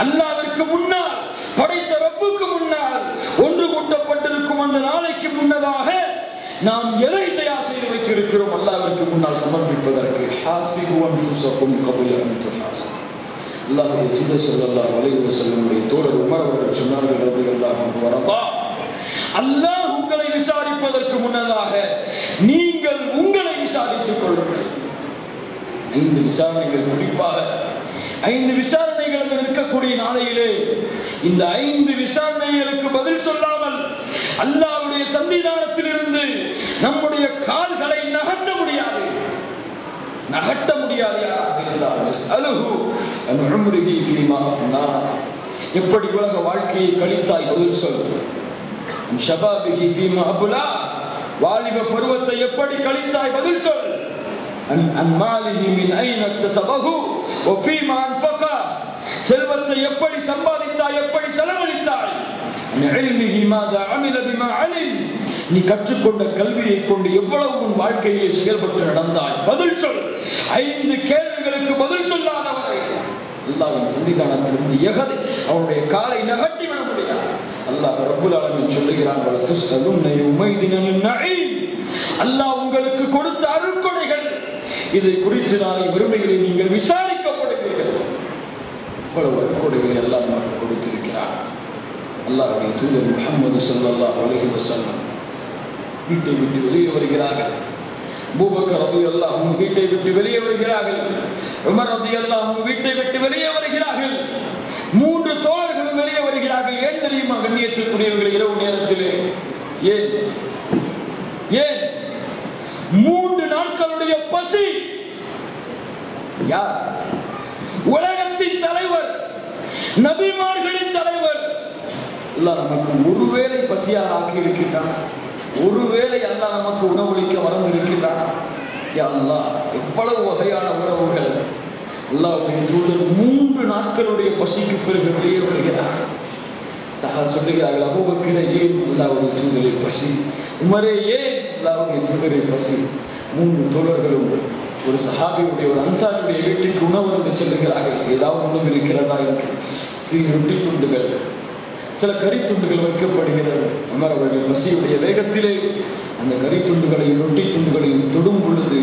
அல்லாஹ்விற்கு முன்னால், படைத்த ரப்புக்கு முன்னால் ஒன்று கூட்டப்பட்டிருக்கும் அந்த நாளைக்கு முன்னதாக நாம் எதை தயார் செய்து வைத்திருக்கிறோம் அல்லாஹ்விற்கு முன்னால் சமர்ப்பிப்பதற்கு? ஹாசிபு அன்ஃபுஸக்கும் கப்ல அன் துஹாஸிபு. அல்லாஹ்வுடைய தூதர் ஸல்லல்லாஹு அலைஹி வஸல்லமுடைய தோழர் உமர் அவர்கள் சொன்னார்கள், ரலியல்லாஹு அன்ஹு, அல்லாஹ் உங்களை விசாரிப்பதற்கு முன்னதாக நீங்கள் உங்களை விசாரித்துக் கொள்ளுங்கள். 5 விசாரணைகள், குறிப்பாக 5 விசாரணைகள் இருக்கக்கூடிய நாளையிலே இந்த 5 விசாரணைகளுக்கு பதில் சொல்லாமல் அல்லாஹ்வுடைய சன்னிதானத்தில் இருந்து நம்முடைய கால்களை நகர்த்த முடியாது. எப்படி உலக வாழ்க்கையை கழித்தாய், பதில் சொல். வாலிப பருவத்தை எப்படி கழித்தாய், பதில் சொல். செல்வத்தை எப்படி சம்பாதித்தாய், எப்படி செலவழித்தாய்? நீ கற்றுக்கொண்ட கல்வியை கொண்டு எவ்வளவு உன் வாழ்க்கையை செயல்பட்டு நடந்தாய், பதில் சொல். 5 கேள்விகளுக்கு பதில் சொல்லாதவரை அல்லாஹ்வின் சன்னிதானத்திலிருந்து எகதை அவனுடைய காலை நகர்த்தி விட முடியாது. அல்லாஹ் ரப்புல் ஆலமீன் சொல்லுகிறான், அல்லாஹ் உங்களுக்கு கொடுத்த அருட்கொடைகள், இதை குறித்து நாளை மறுமையில் நீங்கள் விசாரிக்கப்படுவீர்கள். இவ்வளவு அருட்கொடைகளை அல்லாஹ் நமக்கு கொடுத்திருக்கிறார். அல்லாஹ்வுடைய தூதர் முஹம்மது ஸல்லல்லாஹு அலைஹி வஸல்லம் வீட்டை விட்டு வெளியே வருகிறார்கள். அபூபக்கர் ரலியல்லாஹு அன்ஹு வீட்டை விட்டு வெளியே வருகிறார்கள். உமர் ரலியல்லாஹு அன்ஹு வீட்டை விட்டு வெளியே வருகிறார்கள். 3 தோழர்களும் வெளியே வருகிறார்கள். ஏன் தெரியுமா கண்ணியத்திற்குரியவர்கள்? இரவு நேரத்திலே ஏன் 3 நாட்களுடைய பசி. யார்? உலகத்தின் தலைவர், நபிமார்களின் தலைவர். அல்லாஹ் நமக்கு ஒருவேளை பசியாக ஆக்கி இருக்கின்றான், ஒருவேளை அல்லாஹ் நமக்கு உணவளிக்க மறந்து இருக்கின்றான். யா அல்லாஹ், எவ்வளவு வகையான உணவுகள். அல்லாஹ்வுடைய தூதர் 3 நாட்களுடைய பசிக்கு பிறகு வெளியே வருகிறார். சஹா சொல்லுகிறார்கள், அபூபக்கரே ஏன் அல்லாஹ்வுடைய தூதரை பசி? உமரே ஏன் அல்லாஹ்வுடைய தூதரை பசி? 3 தோழர்களும் ஒரு சஹாபியுடைய, ஒரு அன்சாரியுடைய வீட்டுக்கு உணவு வந்து செல்லுகிறார்கள். ஏதாவது உணவு இருக்கிறதா என்று சிறு ரொட்டி துண்டுகள், சில கறி துண்டுகள் வைக்கப்படுகிறது. உமர் அவர்கள் பசியுடைய வேகத்திலே அந்த கறி துண்டுகளையும் ரொட்டி துண்டுகளையும் தொடும் பொழுது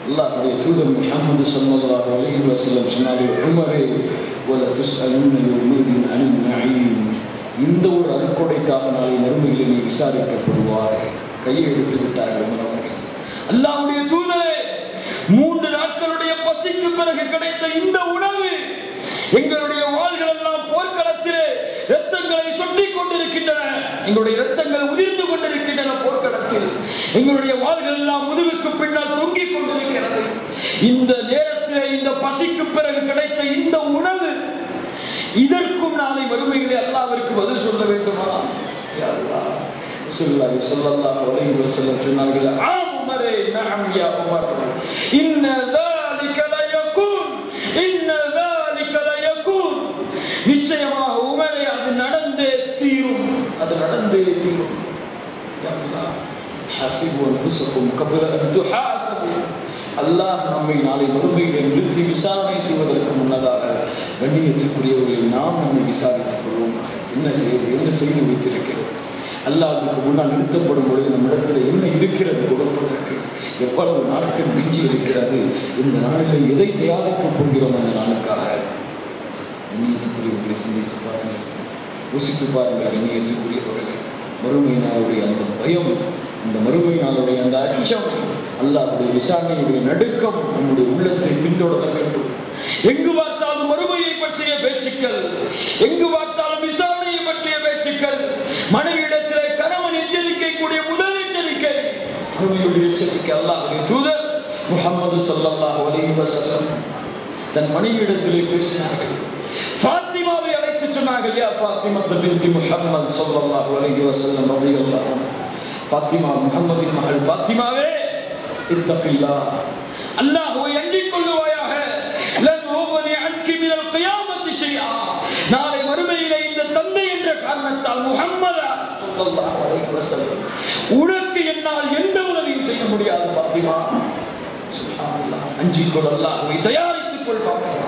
அல்லாஹ்வுடைய தூதர் முஹம்மது ஸல்லல்லாஹு அலைஹி வஸல்லம் சொன்னார்கள், உமரே வல துஸ்அலுன யௌமஇதின் அனின் நஈம். இந்த ஒரு அருட்கொடைக்காக நாளை மறுமையில் நீ விசாரிக்கப்படுவாய். கையை எடுத்து விட்டார்கள் உமர் அவர்கள். அல்லாஹ்வுடைய தூதரே, 3 நாட்களுடைய பசிக்கு பிறகு கிடைத்த இந்த உணவு, எங்களுடைய வாள்கள் எல்லாம் போர்க்களத்திலே இரத்தங்களை சொட்டிக் கொண்டிருக்கின்றன, எங்களுடைய இரத்தங்கள் உதிர்ந்து கொண்டிருக்கின்றன போர்க்களத்தில், எங்களுடைய வாள்கள் எல்லாம் முதுகுக்கு பின்னால் தொங்கிக் கொண்டிருக்கிறது. இந்த நேரத்திலே, இந்த பசிக்கு பிறகு கிடைத்த இந்த உணவு, இதற்கும் நாளை மறுமையிலே அல்லாஹ்விற்கு பதில் சொல்ல வேண்டுமா? யா அல்லாஹ், ஸல்லல்லாஹு அலைஹி வஸல்லம் சொன்னார்கள், ஆம் உமரே, நஅம் யா உமர், இன்ன ذلك ليكون, இன்ன ذلك ليكون. நிச்சயமாக உமரே, அது நடந்தே தீரும், அது நடந்தே தீரும். யா அல்லாஹ், ஹாசிபு அன்ஃபுஸக்கும் கப்ல அன் துஹாஸபு. அல்லாஹ் நம்மை நாளை மறுமையிலே நிறுத்தி விசாரணை செய்வதற்கு முன்னதாக கண்ணியத்திற்குரியவர்களை நாம் நம்மை விசாரித்துக் கொள்வோம். என்ன செய்து வைத்திருக்கிறோம்? அல்லாஹ்வுக்கு முன்னால் நிறுத்தப்படும் பொழுது நம்மிடத்தில் என்ன இருக்கிறது கொடுப்பதற்கு? எவ்வளவு நாட்கள் மிஞ்சி இருக்கிறது? இந்த நாளில் எதை தயாரிக்கப் போகிறோம்? அந்த நாளுக்காக கண்ணியத்துக்குரியவர்களை சிந்தித்து பாருங்கள், யோசித்து பாருங்கள். கண்ணியத்துக்குரியவர்களை, மறுமை நாளுடைய அந்த பயம், அந்த மறுமை நாளுடைய அந்த அச்சம், அல்லாஹ்வுடைய விசாரணையுடைய நடுக்கம் நம்முடைய உள்ளத்தை பின்தொடர வேண்டும். எங்கு பார்த்தாலும் மறுமையை பற்றிய பேச்சுக்கள், எங்கு பார்த்தாலும் விசாரணையை பற்றிய பேச்சுக்கள். மனைவியிடத்திலே கணவன் எச்சரிக்கை கூடிய முதல் எச்சரிக்கை மறுமையுடைய எச்சரிக்கை அல்லாஹ்வுடைய தூதர் முஹம்மது ஸல்லல்லாஹு அலைஹி வஸல்லம் தன் மனைவியிடத்திலே பேசினார்கள். ஃபாத்திமாவை அழைத்து சொன்னார்கள், யா ஃபாத்திமா பின்த் முஹம்மது ஸல்லல்லாஹு அலைஹி வஸல்லம் ரலியல்லாஹு அன்ஹா, ஃபாத்திமா முஹம்மதின் மகள் ஃபாத்திமாவே, இத்தகில்லாஹ், அல்லாஹ்வை அஞ்சிக் கொள்ளுவாயாக. லன் உக்னி அன்கி மினல் கியாமத்தி ஷைஆ, நாளை மறுமையிலே இந்த தந்தை என்ற காரணத்தால் முஹம்மதா ஸல்லல்லாஹு அலைஹி வஸல்லம் உனக்கு என்னால் எந்த உதவியும் செய்ய முடியாது ஃபாத்திமா. சுப்ஹானல்லாஹ், அஞ்சிக் கொள், அல்லாஹ்வை தயாரித்துக் கொள் ஃபாத்திமா.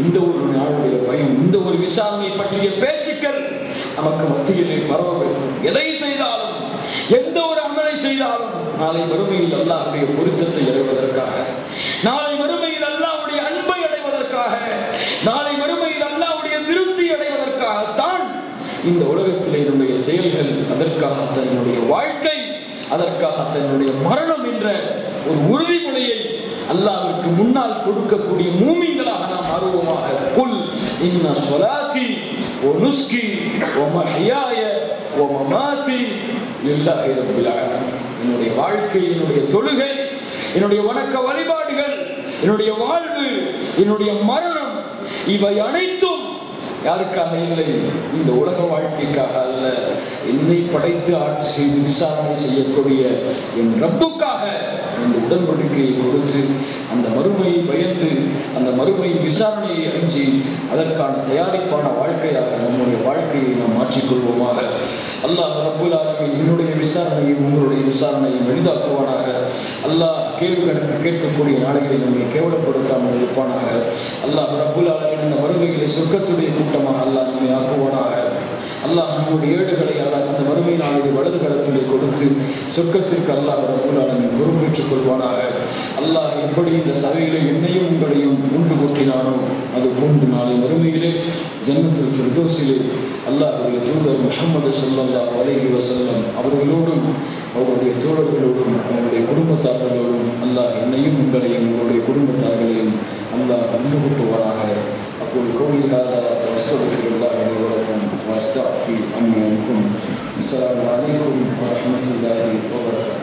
இந்த ஒரு நாளுடைய பயம், இந்த ஒரு விசாரணை பற்றிய பேச்சுக்கள் நமக்கு மத்தியிலே பரவ வேண்டும். எதை செய்தாலும், எந்த ஒரு அமலை செய்தாலும் நாளை மறுமையில் அல்லாஹ்வுடைய பொருத்தத்தை அடைவதற்காக, நாளை மறுமையில் அல்லாஹ்வுடைய அன்பை அடைவதற்காக, நாளை மறுமையில் அல்லாஹ்வுடைய திருப்தி அடைவதற்காகத்தான் இந்த உலகத்திலே என்னுடைய செயல்கள், அதற்காக தன்னுடைய வாழ்க்கை, அதற்காக தன்னுடைய மரணம் என்ற ஒரு உறுதிமொழியை அல்லாஹ்விற்கு முன்னால் கொடுக்கக்கூடிய மூமின்களாக நாம் ஆர்வமாக. குல் இன்ன ஸலாத்தி வ நுஸ்கி வ மஹ்யாய வ மமாத்தி லில்லாஹி ரப்பில் ஆலமீன். என்னுடைய வாழ்க்கை, என்னுடைய தொழுகை, என்னுடைய வணக்க வழிபாடுகள், என்னுடைய வாழ்வு, என்னுடைய மரணம், இவை அனைத்தும் யாருக்காக இல்லை? இந்த உலக வாழ்க்கைக்காக அல்ல. என்னை படைத்து ஆட்சி செய்து விசாரணை செய்யக்கூடிய என் ரப்புக்காக இந்த உடன்படிக்கையை கொடுத்து, அந்த மறுமையை பயந்து, அந்த மறுமை விசாரணையை அஞ்சி, அதற்கான தயாரிப்பான வாழ்க்கையாக நம்முடைய வாழ்க்கையை நாம் மாற்றிக்கொள்வோமாக. அல்லாஹ் ரப்புல் ஆலமீன் என்னுடைய விசாரணையும் உங்களுடைய விசாரணையும் எளிதாக்குவானாக. அல்லாஹ் கேள்வி கணக்கு கேட்கக்கூடிய நாளைகளை நம்மை கேவலப்படுத்தாமல் இருப்பானாக. அல்லாஹ் ரப்புல் ஆலமீன் இந்த மறுமைகளை சொர்க்கத்துடைய கூட்டமாக அல்லாஹ் நம்மை ஆக்குவானாக. அல்லாஹ் நம்முடைய ஏடுகளை அல்லாஹ் இந்த மறுமை நாளிலே வலது கரத்திலே கொடுத்து சொர்க்கத்திற்கு அல்லாஹ் ரப்புல் ஆலமீன் பொறுப்பேற்றுக் கொள்வானாக. அல்லாஹ் எப்படி இந்த சபையிலே என்னையும் உங்களையும் உண்டு கொட்டினானோ அது போன்று நாளை மறுமையிலே ஜன்னத்துல் ஃபிர்தௌஸிலே அல்லாஹ்வுடைய தூதர் முஹம்மது ஸல்லல்லாஹு அலைஹி வஸல்லம் அவர்களோடும் அவருடைய தோழர்களோடும் அவருடைய குடும்பத்தார்களோடும் அல்லாஹ் என்னையும் உங்களையும் உங்களுடைய குடும்பத்தார்களையும் அல்லாஹ் உண்டு கொட்டுவானாக. أقول قولي هذا وأستغفر الله لي ولكم وأستغفر عني عنكم. السلام عليكم ورحمة الله وبركاته.